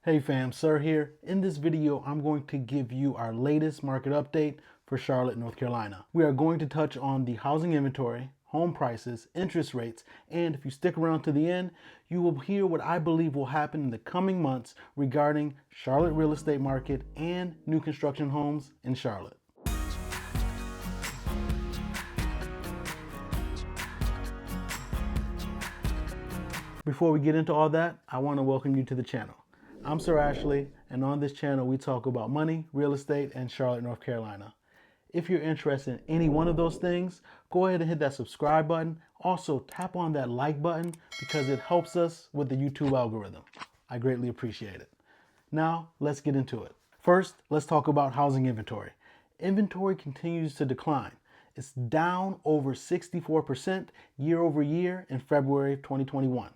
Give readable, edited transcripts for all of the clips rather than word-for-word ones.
Hey fam, Sir here. In this video, I'm going to give you our latest market update for Charlotte, North Carolina. We are going to touch on the housing inventory, home prices, interest rates, and if you stick around to the end, you will hear what I believe will happen in the coming months regarding Charlotte real estate market and new construction homes in Charlotte. Before we get into all that, I want to welcome you to the channel. I'm Sir Ashley, and on this channel we talk about money, real estate, and Charlotte, North Carolina. If you're interested in any one of those things, go ahead and hit that subscribe button. Also, tap on that like button because it helps us with the YouTube algorithm. I greatly appreciate it. Now, let's get into it. First, let's talk about housing inventory. Inventory continues to decline. It's down over 64% year over year in February of 2021.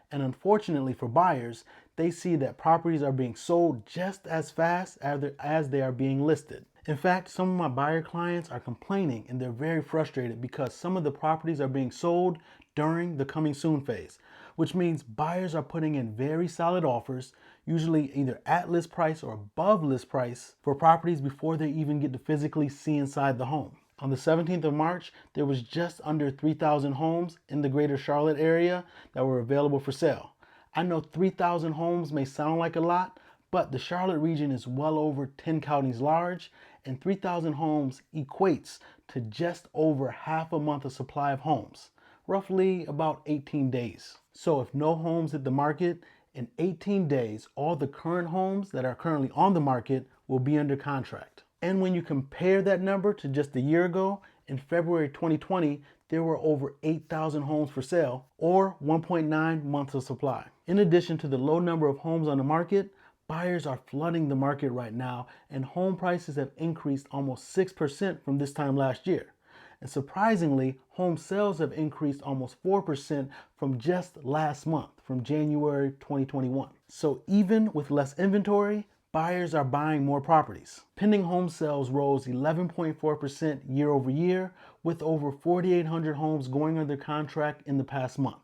And unfortunately for buyers, they see that properties are being sold just as fast as they are being listed. In fact, some of my buyer clients are complaining and they're very frustrated because some of the properties are being sold during the coming soon phase, which means buyers are putting in very solid offers, usually either at list price or above list price for properties before they even get to physically see inside the home. On the 17th of March, there was just under 3,000 homes in the greater Charlotte area that were available for sale. I know 3,000 homes may sound like a lot, but the Charlotte region is well over 10 counties large, and 3,000 homes equates to just over half a month of supply of homes, roughly about 18 days. So if no homes hit the market, in 18 days, all the current homes that are currently on the market will be under contract. And when you compare that number to just a year ago, in February 2020, there were over 8,000 homes for sale, or 1.9 months of supply. In addition to the low number of homes on the market, buyers are flooding the market right now, and home prices have increased almost 6% from this time last year. And surprisingly, home sales have increased almost 4% from just last month, from January 2021. So even with less inventory, buyers are buying more properties. Pending home sales rose 11.4% year over year, with over 4,800 homes going under contract in the past month.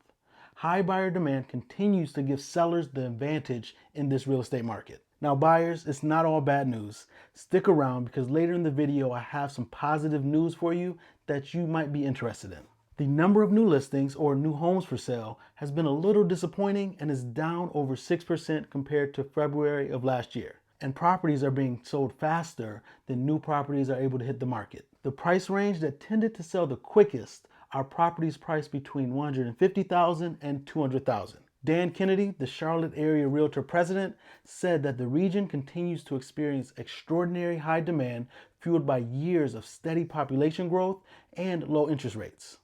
High buyer demand continues to give sellers the advantage in this real estate market. Now buyers, it's not all bad news. Stick around because later in the video I have some positive news for you that you might be interested in. The number of new listings or new homes for sale has been a little disappointing and is down over 6% compared to February of last year. And properties are being sold faster than new properties are able to hit the market. The price range that tended to sell the quickest are properties priced between $150,000 and $200,000. Dan Kennedy, the Charlotte area realtor president, said that the region continues to experience extraordinary high demand fueled by years of steady population growth and low interest rates.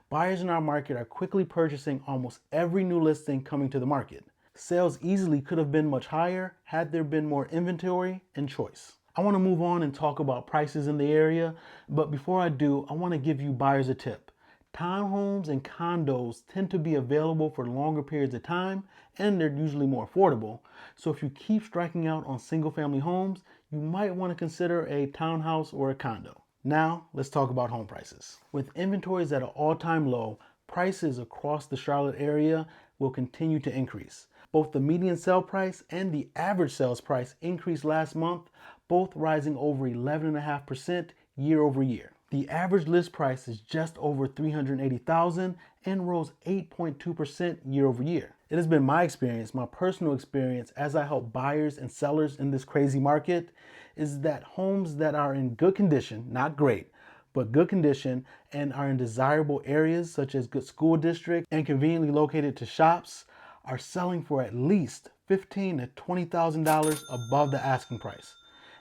Buyers in our market are quickly purchasing almost every new listing coming to the market. Sales easily could have been much higher had there been more inventory and choice. I want to move on and talk about prices in the area, but before I do, I want to give you buyers a tip. Townhomes and condos tend to be available for longer periods of time, and they're usually more affordable. So if you keep striking out on single family homes, you might want to consider a townhouse or a condo. Now, let's talk about home prices. With inventories at an all-time low, prices across the Charlotte area will continue to increase. Both the median sale price and the average sales price increased last month, both rising over 11.5% year over year. The average list price is just over $380,000 and rose 8.2% year over year. It has been my experience, my personal experience, as I help buyers and sellers in this crazy market, is that homes that are in good condition, not great, but good condition, and are in desirable areas such as good school districts and conveniently located to shops are selling for at least $15,000 to $20,000 above the asking price.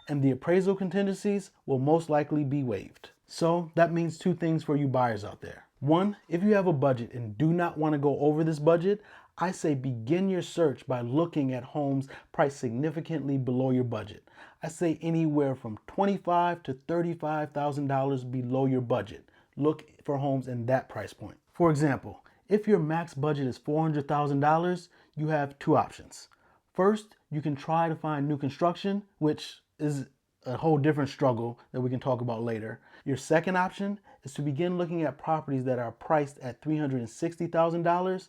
And the appraisal contingencies will most likely be waived. So that means two things for you buyers out there. One, if you have a budget and do not want to go over this budget, I say begin your search by looking at homes priced significantly below your budget. I say anywhere from $25,000 to $35,000 below your budget. Look for homes in that price point. For example, if your max budget is $400,000, you have two options. First, you can try to find new construction, which is a whole different struggle that we can talk about later. Your second option is to begin looking at properties that are priced at $360,000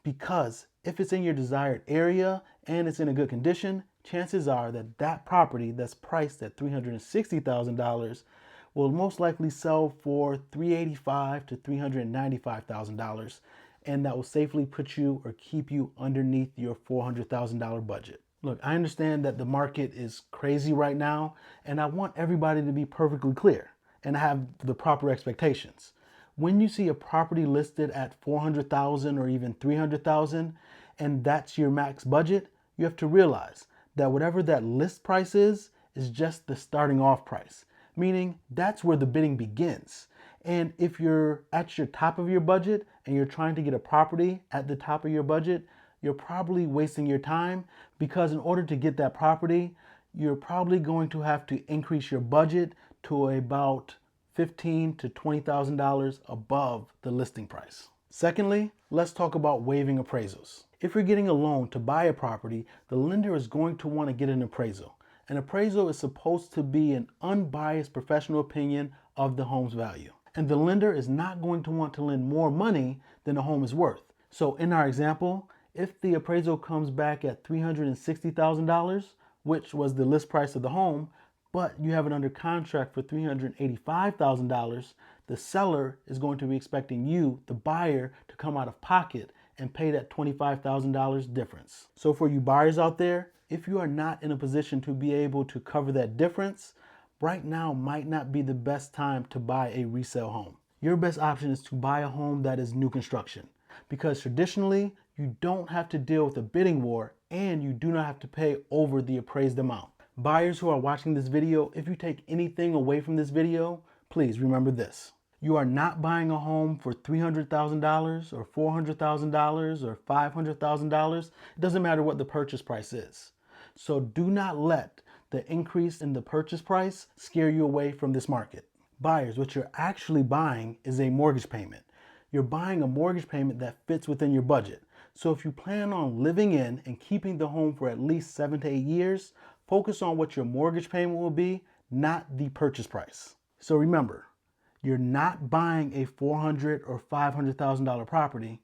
because If it's in your desired area and it's in a good condition, chances are that that property that's priced at $360,000 will most likely sell for $385,000 to $395,000, and that will safely put you or keep you underneath your $400,000 budget. Look, I understand that the market is crazy right now, and I want everybody to be perfectly clear and have the proper expectations. When you see a property listed at $400,000 or even $300,000, and that's your max budget, you have to realize that whatever that list price is just the starting off price, meaning that's where the bidding begins. And if you're at your top of your budget and you're trying to get a property at the top of your budget, you're probably wasting your time, because in order to get that property, you're probably going to have to increase your budget to about $15,000 to $20,000 above the listing price. Secondly, let's talk about waiving appraisals. If you're getting a loan to buy a property, the lender is going to want to get an appraisal. An appraisal is supposed to be an unbiased professional opinion of the home's value. And the lender is not going to want to lend more money than the home is worth. So in our example, if the appraisal comes back at $360,000, which was the list price of the home, but you have it under contract for $385,000, the seller is going to be expecting you, the buyer, to come out of pocket and pay that $25,000 difference. So for you buyers out there, if you are not in a position to be able to cover that difference, right now might not be the best time to buy a resale home. Your best option is to buy a home that is new construction, because traditionally you don't have to deal with a bidding war and you do not have to pay over the appraised amount. Buyers who are watching this video, if you take anything away from this video, please remember this. You are not buying a home for $300,000 or $400,000 or $500,000. It doesn't matter what the purchase price is. So do not let the increase in the purchase price scare you away from this market. Buyers, what you're actually buying is a mortgage payment. You're buying a mortgage payment that fits within your budget. So if you plan on living in and keeping the home for at least 7 to 8 years, focus on what your mortgage payment will be, not the purchase price. So remember, you're not buying a $400,000 or $500,000 property.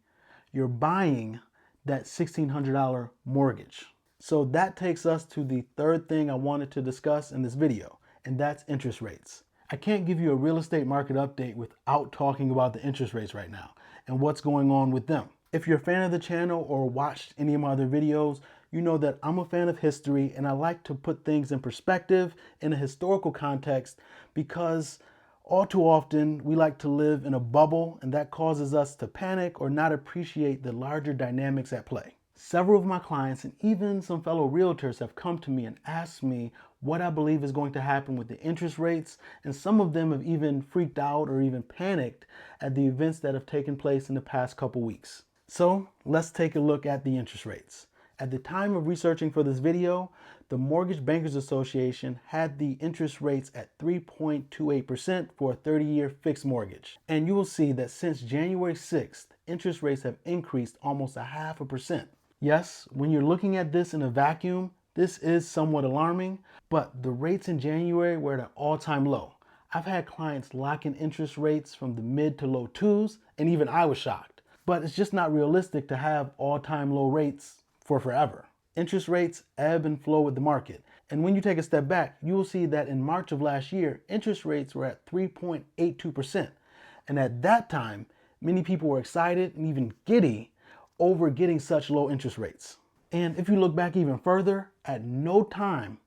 You're buying that $1,600 mortgage. So that takes us to the third thing I wanted to discuss in this video, and that's interest rates. I can't give you a real estate market update without talking about the interest rates right now and what's going on with them. If you're a fan of the channel or watched any of my other videos, you know that I'm a fan of history and I like to put things in perspective in a historical context, because all too often we like to live in a bubble, and that causes us to panic or not appreciate the larger dynamics at play. Several of my clients and even some fellow realtors have come to me and asked me what I believe is going to happen with the interest rates, and some of them have even freaked out or even panicked at the events that have taken place in the past couple weeks. So let's take a look at the interest rates. At the time of researching for this video, the Mortgage Bankers Association had the interest rates at 3.28% for a 30-year fixed mortgage. And you will see that since January 6th, interest rates have increased almost 0.5%. Yes, when you're looking at this in a vacuum, this is somewhat alarming, but the rates in January were at an all-time low. I've had clients lock in interest rates from the mid to low twos, and even I was shocked. But it's just not realistic to have all-time low rates for forever. Interest rates ebb and flow with the market. And when you take a step back, you will see that in March of last year, interest rates were at 3.82%. And at that time, many people were excited and even giddy over getting such low interest rates. And if you look back even further, at no time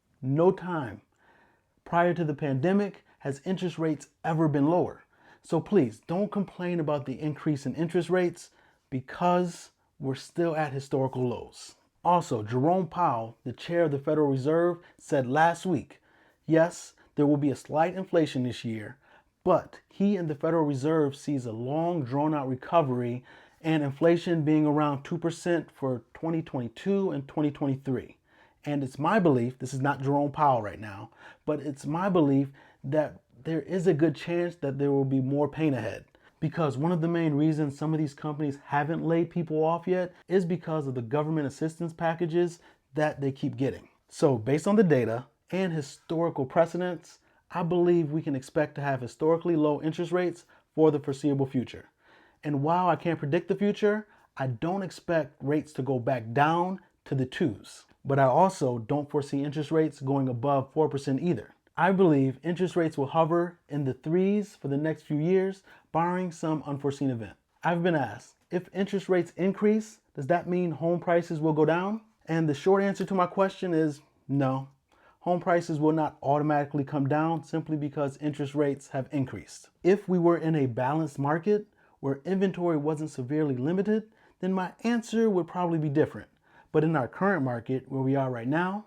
prior to the pandemic has interest rates ever been lower. So please don't complain about the increase in interest rates, because we're still at historical lows. Also, Jerome Powell, the chair of the Federal Reserve, said last week, yes, there will be a slight inflation this year, but he and the Federal Reserve sees a long drawn-out recovery and inflation being around 2% for 2022 and 2023. And it's my belief, this is not Jerome Powell right now, but it's my belief that there is a good chance that there will be more pain ahead. Because one of the main reasons some of these companies haven't laid people off yet is because of the government assistance packages that they keep getting. So based on the data and historical precedents, I believe we can expect to have historically low interest rates for the foreseeable future. And while I can't predict the future, I don't expect rates to go back down to the twos, but I also don't foresee interest rates going above 4% either. I believe interest rates will hover in the threes for the next few years, barring some unforeseen event. I've been asked, if interest rates increase, does that mean home prices will go down? And the short answer to my question is no. Home prices will not automatically come down simply because interest rates have increased. If we were in a balanced market where inventory wasn't severely limited, then my answer would probably be different. But in our current market, where we are right now,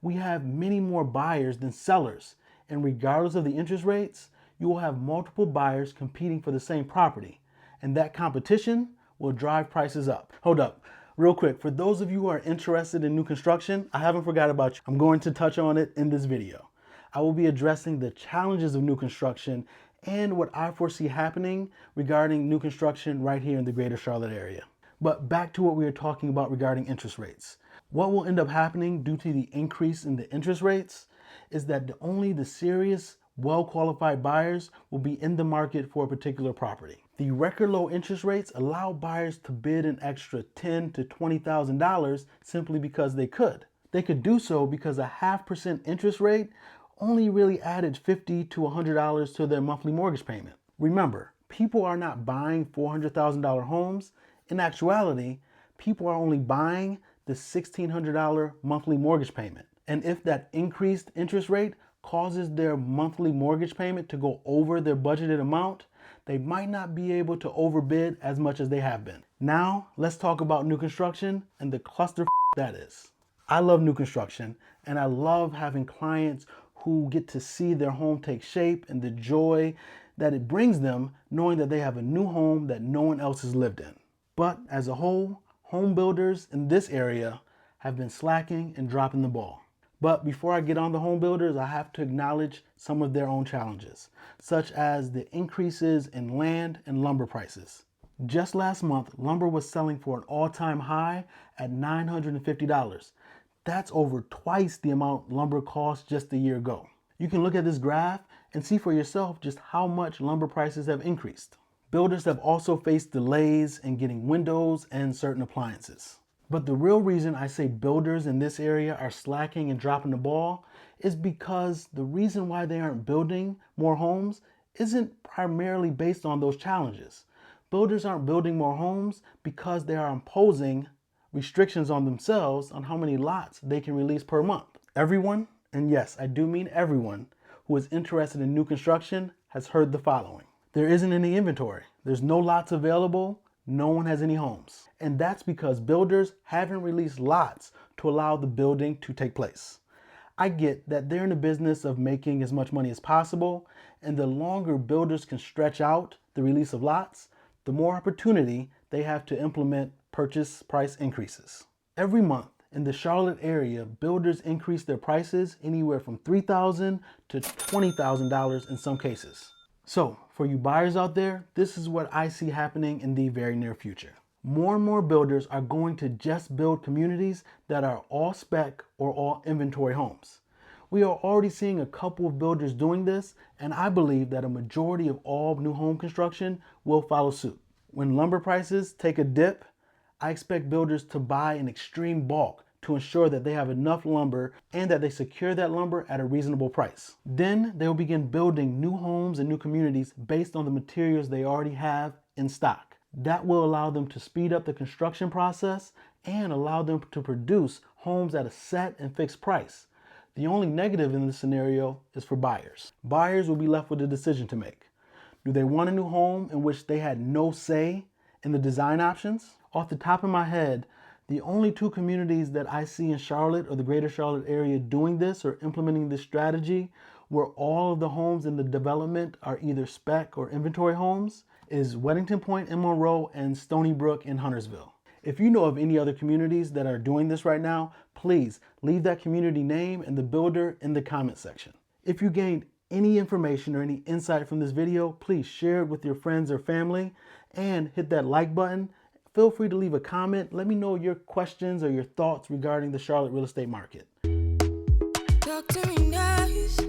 we have many more buyers than sellers. And regardless of the interest rates, you will have multiple buyers competing for the same property. And that competition will drive prices up. Hold up. Real quick, for those of you who are interested in new construction, I haven't forgot about you. I'm going to touch on it in this video. I will be addressing the challenges of new construction and what I foresee happening regarding new construction right here in the greater Charlotte area. But back to what we were talking about regarding interest rates. What will end up happening due to the increase in the interest rates is that only the serious, well-qualified buyers will be in the market for a particular property. The record low interest rates allow buyers to bid an extra $10,000 to $20,000 simply because they could. They could do so because a 0.5% interest rate only really added $50 to $100 to their monthly mortgage payment. Remember, people are not buying $400,000 homes. In actuality, people are only buying the $1,600 monthly mortgage payment. And if that increased interest rate causes their monthly mortgage payment to go over their budgeted amount, they might not be able to overbid as much as they have been. Now, let's talk about new construction and the cluster that is. I love new construction, and I love having clients who get to see their home take shape and the joy that it brings them knowing that they have a new home that no one else has lived in. But as a whole, home builders in this area have been slacking and dropping the ball. But before I get on the home builders, I have to acknowledge some of their own challenges, such as the increases in land and lumber prices. Just last month, lumber was selling for an all-time high at $950. That's over twice the amount lumber cost just a year ago. You can look at this graph and see for yourself just how much lumber prices have increased. Builders have also faced delays in getting windows and certain appliances. But the real reason I say builders in this area are slacking and dropping the ball is because the reason why they aren't building more homes isn't primarily based on those challenges. Builders aren't building more homes because they are imposing restrictions on themselves on how many lots they can release per month. Everyone, and yes, I do mean everyone, who is interested in new construction has heard the following. There isn't any inventory. There's no lots available. No one has any homes. And that's because builders haven't released lots to allow the building to take place. I get that they're in the business of making as much money as possible, and the longer builders can stretch out the release of lots, the more opportunity they have to implement purchase price increases. Every month in the Charlotte area, builders increase their prices anywhere from $3,000 to $20,000 in some cases. So, for you buyers out there, this is what I see happening in the very near future. More and more builders are going to just build communities that are all spec or all inventory homes. We are already seeing a couple of builders doing this, and I believe that a majority of all new home construction will follow suit. When lumber prices take a dip, I expect builders to buy in extreme bulk to ensure that they have enough lumber and that they secure that lumber at a reasonable price. Then they will begin building new homes and new communities based on the materials they already have in stock. That will allow them to speed up the construction process and allow them to produce homes at a set and fixed price. The only negative in this scenario is for buyers. Buyers will be left with a decision to make. Do they want a new home in which they had no say in the design options? Off the top of my head, the only two communities that I see in Charlotte or the greater Charlotte area doing this or implementing this strategy where all of the homes in the development are either spec or inventory homes is Weddington Point in Monroe and Stony Brook in Huntersville. If you know of any other communities that are doing this right now, please leave that community name and the builder in the comment section. If you gained any information or any insight from this video, please share it with your friends or family and hit that like button. Feel free to leave a comment. Let me know your questions or your thoughts regarding the Charlotte real estate market. Talk to me nice.